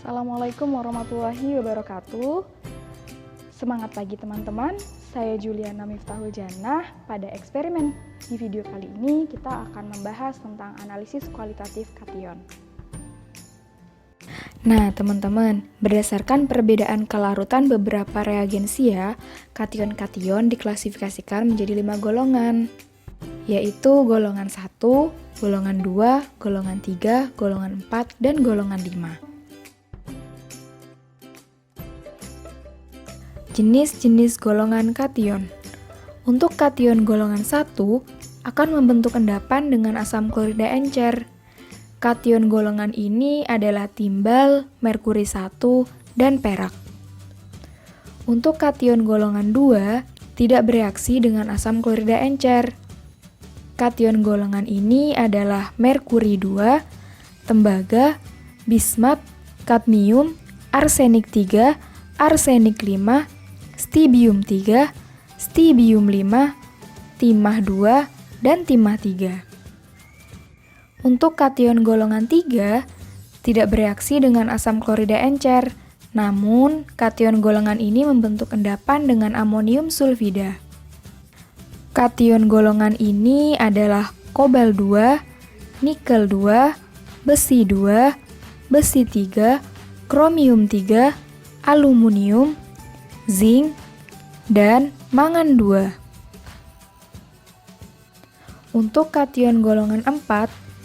Assalamualaikum warahmatullahi wabarakatuh. Semangat pagi teman-teman, saya Juliana Miftahul Jannah. Pada eksperimen di video kali ini kita akan membahas tentang analisis kualitatif kation. Nah teman-teman, berdasarkan perbedaan kelarutan beberapa reagensia, kation-kation diklasifikasikan menjadi 5 golongan, yaitu golongan 1, golongan 2, golongan 3, golongan 4, dan golongan 5. Jenis-jenis golongan kation. Untuk kation golongan 1 akan membentuk endapan dengan asam klorida encer. Kation golongan ini adalah timbal, merkuri 1, dan perak. Untuk kation golongan 2 tidak bereaksi dengan asam klorida encer. Kation golongan ini adalah merkuri 2, tembaga, bismat, kadmium, arsenik 3, arsenik 5, stibium 3, stibium 5, timah 2, dan timah 3. Untuk kation golongan 3 tidak bereaksi dengan asam klorida encer, namun kation golongan ini membentuk endapan dengan amonium sulfida. Kation golongan ini adalah kobal 2, nikel 2, besi 2, besi 3, kromium 3, aluminium, zinc, dan mangan 2. Untuk kation golongan 4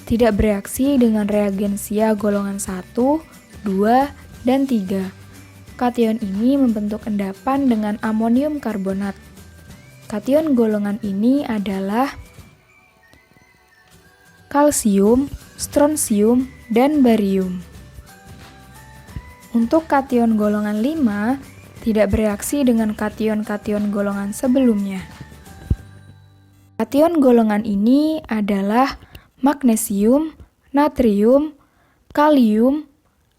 tidak bereaksi dengan reagensia golongan 1, 2, dan 3. Kation ini membentuk endapan dengan amonium karbonat. Kation golongan ini adalah kalsium, strontium, dan barium. Untuk kation golongan 5 tidak bereaksi dengan kation-kation golongan sebelumnya. Kation golongan ini adalah magnesium, natrium, kalium,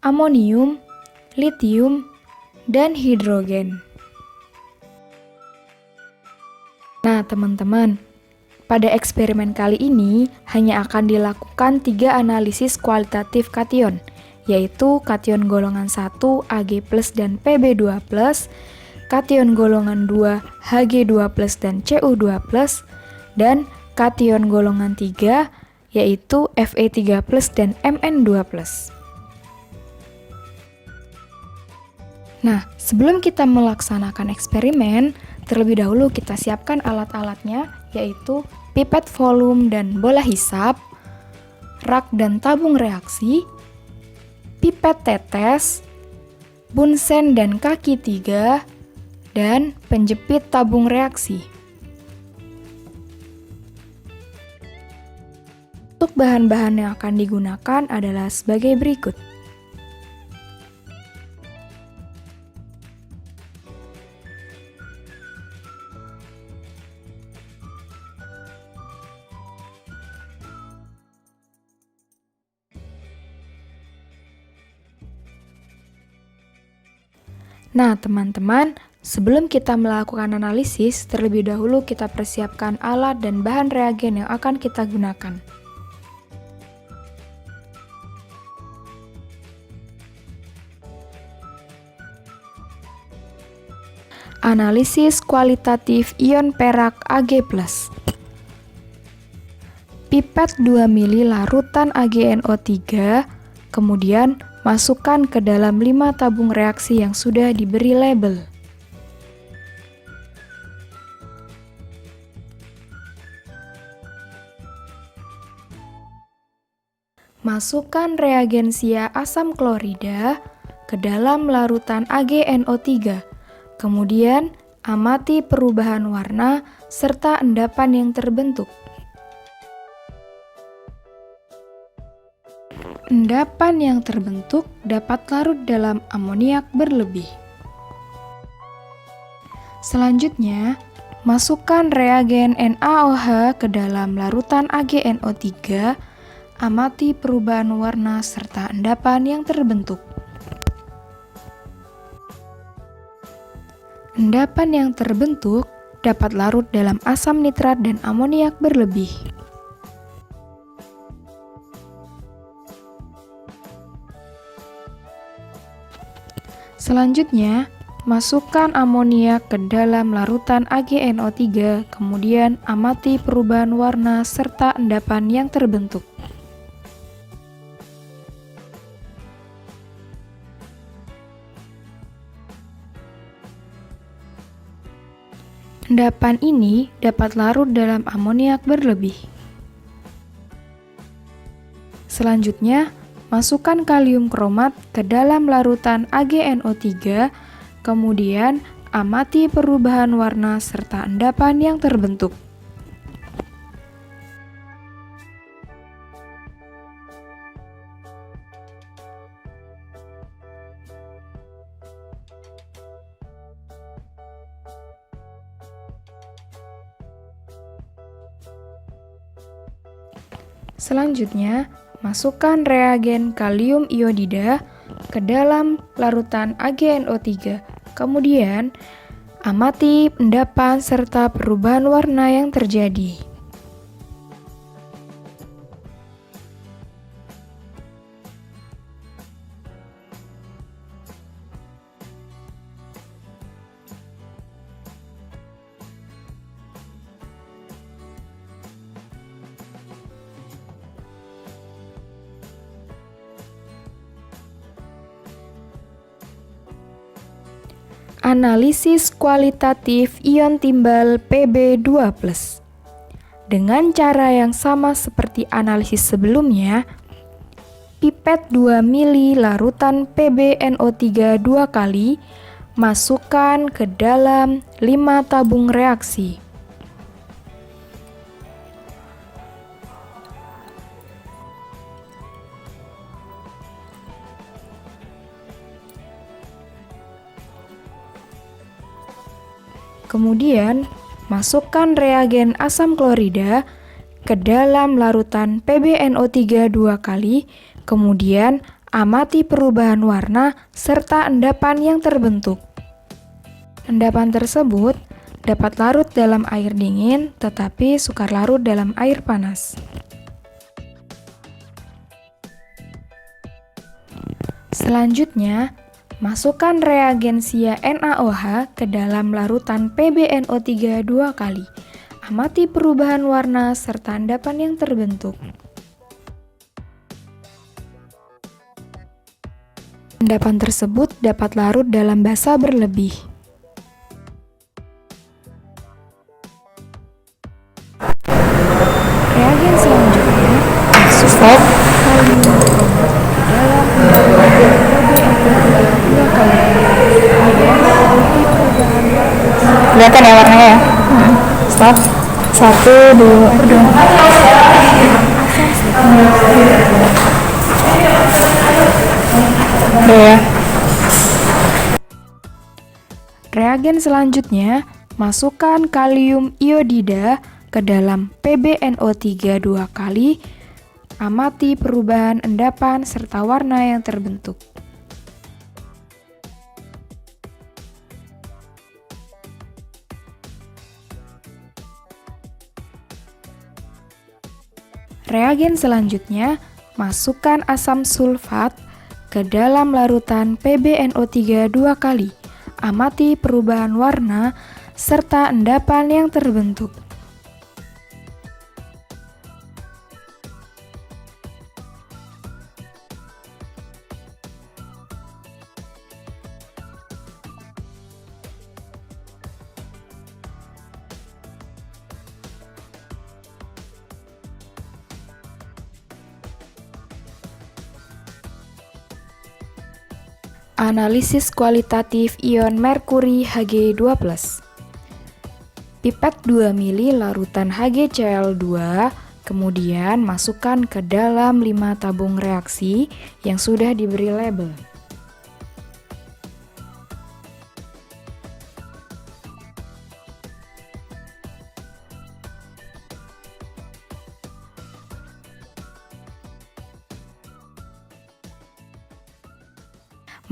amonium, litium, dan hidrogen. Nah teman-teman, pada eksperimen kali ini hanya akan dilakukan 3 analisis kualitatif kation, yaitu kation golongan 1 Ag+, dan Pb2+, kation golongan 2 Hg2+, dan Cu2+, dan kation golongan 3 yaitu Fe3+, dan Mn2+. Nah, sebelum kita melaksanakan eksperimen, terlebih dahulu kita siapkan alat-alatnya, yaitu pipet volume dan bola hisap, rak dan tabung reaksi, pipet tetes, bunsen dan kaki 3, dan penjepit tabung reaksi. Untuk bahan-bahan yang akan digunakan adalah sebagai berikut. Nah, teman-teman, sebelum kita melakukan analisis, terlebih dahulu kita persiapkan alat dan bahan reagen yang akan kita gunakan. Analisis kualitatif ion perak Ag+. Pipet 2 ml larutan AgNO3, kemudian masukkan ke dalam 5 tabung reaksi yang sudah diberi label. Masukkan reagensia asam klorida ke dalam larutan AgNO3. Kemudian amati perubahan warna serta endapan yang terbentuk. Endapan yang terbentuk dapat larut dalam amoniak berlebih. Selanjutnya, masukkan reagen NaOH ke dalam larutan AgNO3, amati perubahan warna serta endapan yang terbentuk. Endapan yang terbentuk dapat larut dalam asam nitrat dan amoniak berlebih. Selanjutnya, masukkan amoniak ke dalam larutan AgNO3, kemudian amati perubahan warna serta endapan yang terbentuk. Endapan ini dapat larut dalam amoniak berlebih. Selanjutnya, masukkan kalium kromat ke dalam larutan AgNO3, kemudian amati perubahan warna serta endapan yang terbentuk. Selanjutnya, masukkan reagen kalium iodida ke dalam larutan AgNO3. Kemudian, amati endapan serta perubahan warna yang terjadi. Analisis kualitatif ion timbal Pb2+. Dengan cara yang sama seperti analisis sebelumnya, pipet 2 mili larutan PbNO3 2 kali, masukkan ke dalam 5 tabung reaksi. Kemudian, masukkan reagen asam klorida ke dalam larutan PbNO3 2 kali, kemudian amati perubahan warna serta endapan yang terbentuk. Endapan tersebut dapat larut dalam air dingin, tetapi sukar larut dalam air panas. Selanjutnya, masukkan reagensia NaOH ke dalam larutan PbNO3 2 kali. Amati perubahan warna serta endapan yang terbentuk. Endapan tersebut dapat larut dalam basa berlebih. Reagen selanjutnya, masukkan kalium kromat ke dalam kelihatan ya warnanya ya. Stop. 1, 2, udah. Ya. Reagen selanjutnya, masukkan kalium iodida ke dalam PbNO3 2 kali. Amati perubahan endapan serta warna yang terbentuk. Reagen selanjutnya, masukkan asam sulfat ke dalam larutan PbNO3 2 kali. Amati perubahan warna serta endapan yang terbentuk. Analisis kualitatif ion merkuri Hg2+. Pipet 2 mili larutan HgCl2, kemudian masukkan ke dalam 5 tabung reaksi yang sudah diberi label.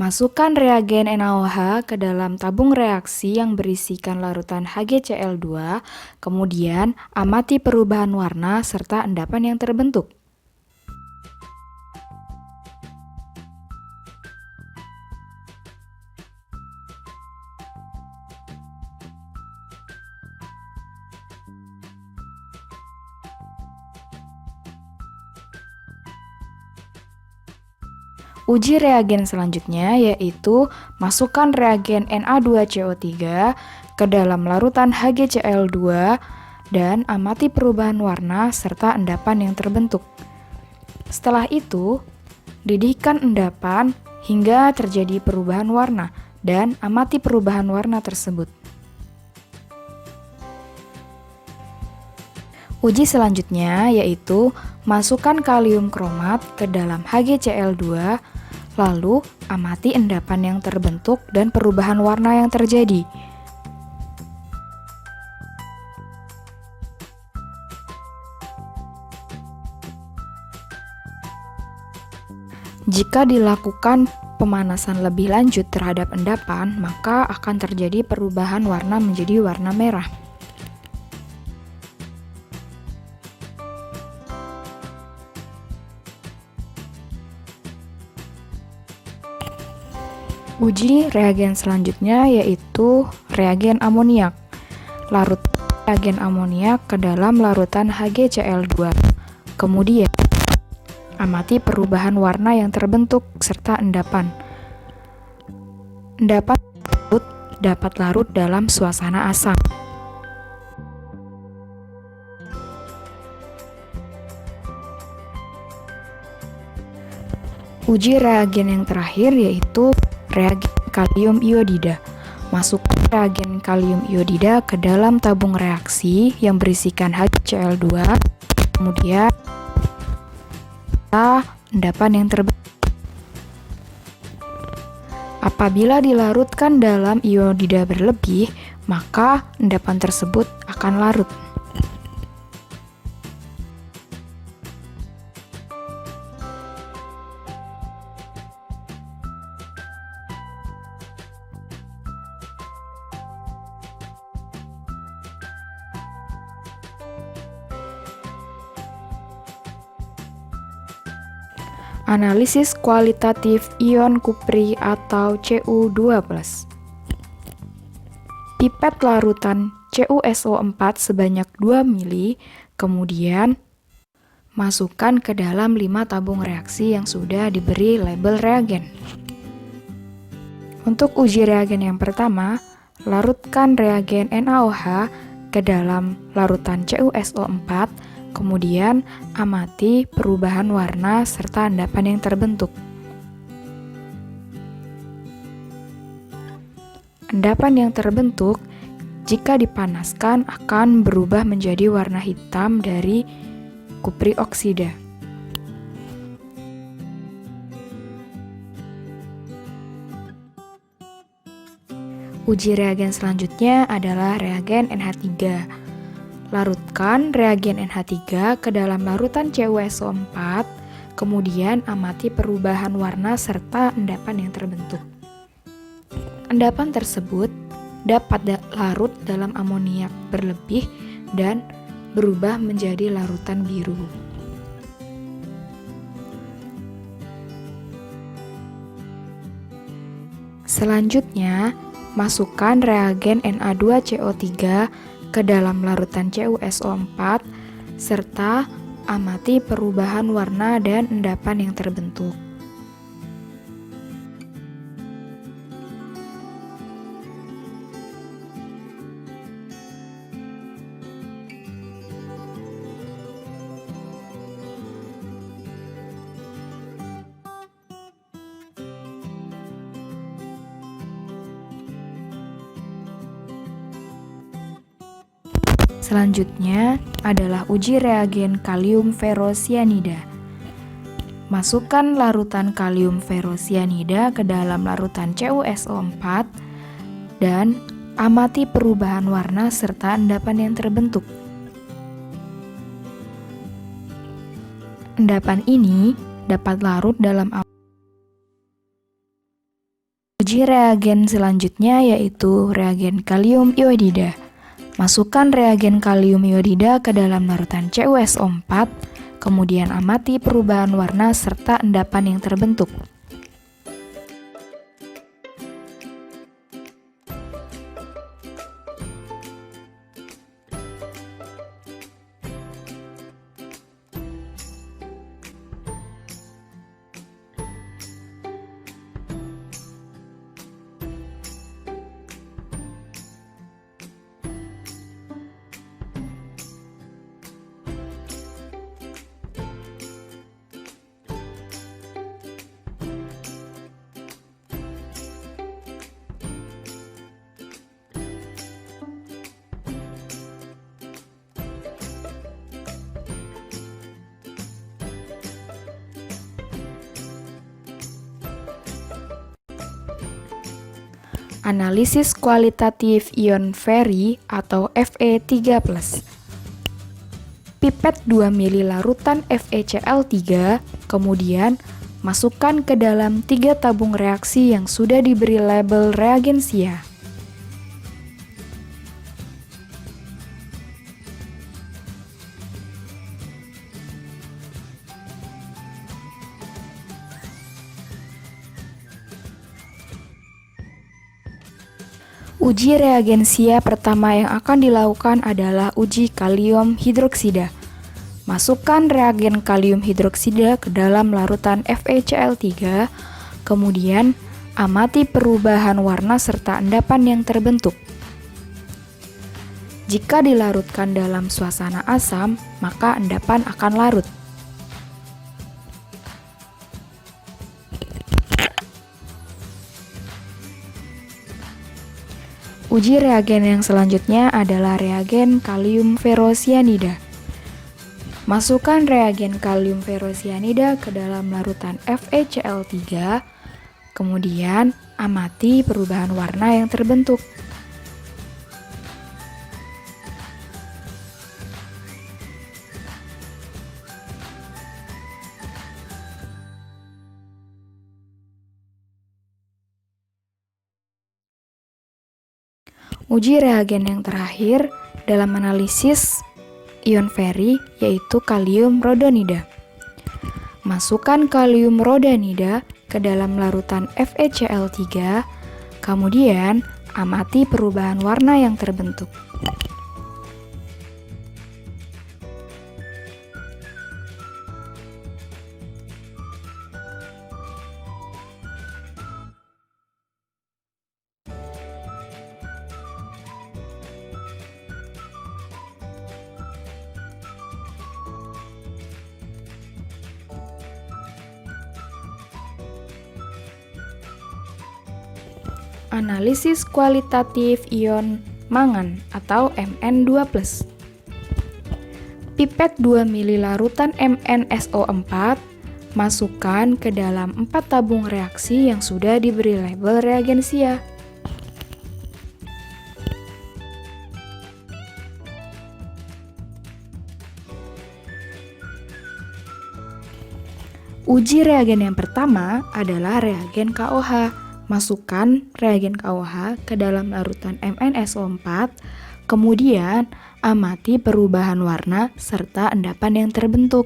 Masukkan reagen NaOH ke dalam tabung reaksi yang berisikan larutan HgCl2, kemudian amati perubahan warna serta endapan yang terbentuk. Uji reagen selanjutnya yaitu masukkan reagen Na2CO3 ke dalam larutan HgCl2 dan amati perubahan warna serta endapan yang terbentuk. Setelah itu, didihkan endapan hingga terjadi perubahan warna dan amati perubahan warna tersebut. Uji selanjutnya yaitu masukkan kalium kromat ke dalam HgCl2, lalu amati endapan yang terbentuk dan perubahan warna yang terjadi. Jika dilakukan pemanasan lebih lanjut terhadap endapan, maka akan terjadi perubahan warna menjadi warna merah. Uji reagen selanjutnya yaitu reagen amoniak. Larut reagen amoniak ke dalam larutan HgCl2. Kemudian, amati perubahan warna yang terbentuk serta endapan. Endapan tersebut dapat larut dalam suasana asam. Uji reagen yang terakhir yaitu reagen kalium iodida. Masukkan reagen kalium iodida ke dalam tabung reaksi yang berisikan HgCl2, kemudian endapan yang terbentuk. Apabila dilarutkan dalam iodida berlebih, maka endapan tersebut akan larut. Analisis kualitatif ion kupri atau Cu2+. Pipet larutan CuSO4 sebanyak 2 mili, kemudian masukkan ke dalam 5 tabung reaksi yang sudah diberi label reagen. Untuk uji reagen yang pertama, larutkan reagen NaOH ke dalam larutan CuSO4, kemudian amati perubahan warna serta endapan yang terbentuk. Endapan yang terbentuk jika dipanaskan akan berubah menjadi warna hitam dari kupri oksida. Uji reagen selanjutnya adalah reagen NH3. Larutkan reagen NH3 ke dalam larutan CuSO4, kemudian amati perubahan warna serta endapan yang terbentuk. Endapan tersebut dapat larut dalam amoniak berlebih dan berubah menjadi larutan biru. Selanjutnya, masukkan reagen Na2CO3 ke dalam larutan CuSO4 serta amati perubahan warna dan endapan yang terbentuk. Selanjutnya adalah uji reagen kalium ferrosianida. Masukkan larutan kalium ferrosianida ke dalam larutan CuSO4 dan amati perubahan warna serta endapan yang terbentuk. Endapan ini dapat larut dalam uji reagen selanjutnya yaitu reagen kalium iodida. Masukkan reagen kalium iodida ke dalam larutan CuSO4, kemudian amati perubahan warna serta endapan yang terbentuk. analisis kualitatif ion Feri atau Fe3+. Pipet 2 ml larutan FeCl3, kemudian masukkan ke dalam 3 tabung reaksi yang sudah diberi label reagensia. Uji reagensia pertama yang akan dilakukan adalah uji kalium hidroksida. Masukkan reagen kalium hidroksida ke dalam larutan FeCl3, kemudian amati perubahan warna serta endapan yang terbentuk. Jika dilarutkan dalam suasana asam, maka endapan akan larut. Uji reagen yang selanjutnya adalah reagen kalium ferrosianida. Masukkan reagen kalium ferrosianida ke dalam larutan FeCl3, kemudian amati perubahan warna yang terbentuk. Uji reagen yang terakhir dalam analisis ion Feri yaitu kalium rhodanida. Masukkan kalium rhodanida ke dalam larutan FeCl3, kemudian amati perubahan warna yang terbentuk. Analisis kualitatif ion mangan atau Mn2+. Pipet 2 ml larutan MnSO4, masukkan ke dalam 4 tabung reaksi yang sudah diberi label reagensia. Uji reagen yang pertama adalah reagen KOH. Masukkan reagen KOH ke dalam larutan MnSO4, kemudian amati perubahan warna serta endapan yang terbentuk.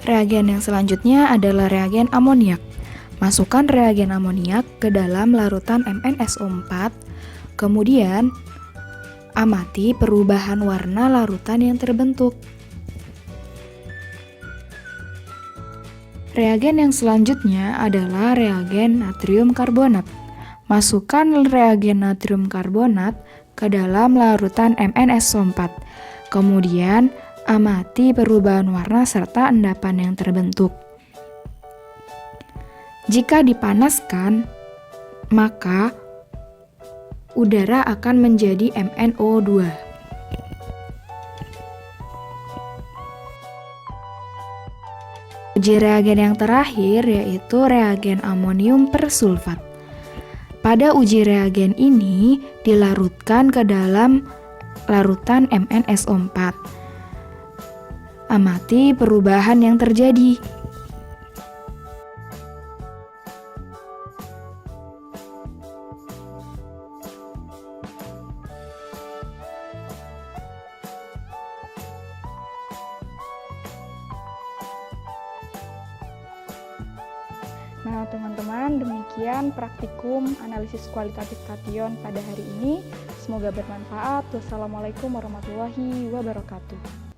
Reagen yang selanjutnya adalah reagen amoniak. Masukkan reagen amoniak ke dalam larutan MnSO4, kemudian amati perubahan warna larutan yang terbentuk. Reagen yang selanjutnya adalah reagen natrium karbonat. Masukkan reagen natrium karbonat ke dalam larutan MnSO4, kemudian amati perubahan warna serta endapan yang terbentuk. Jika dipanaskan, maka udara akan menjadi MnO2. Uji reagen yang terakhir yaitu reagen amonium persulfat. Pada uji reagen ini dilarutkan ke dalam larutan MnSO4. Amati perubahan yang terjadi. Nah, teman-teman, demikian praktikum analisis kualitatif kation pada hari ini. Semoga bermanfaat. Wassalamualaikum warahmatullahi wabarakatuh.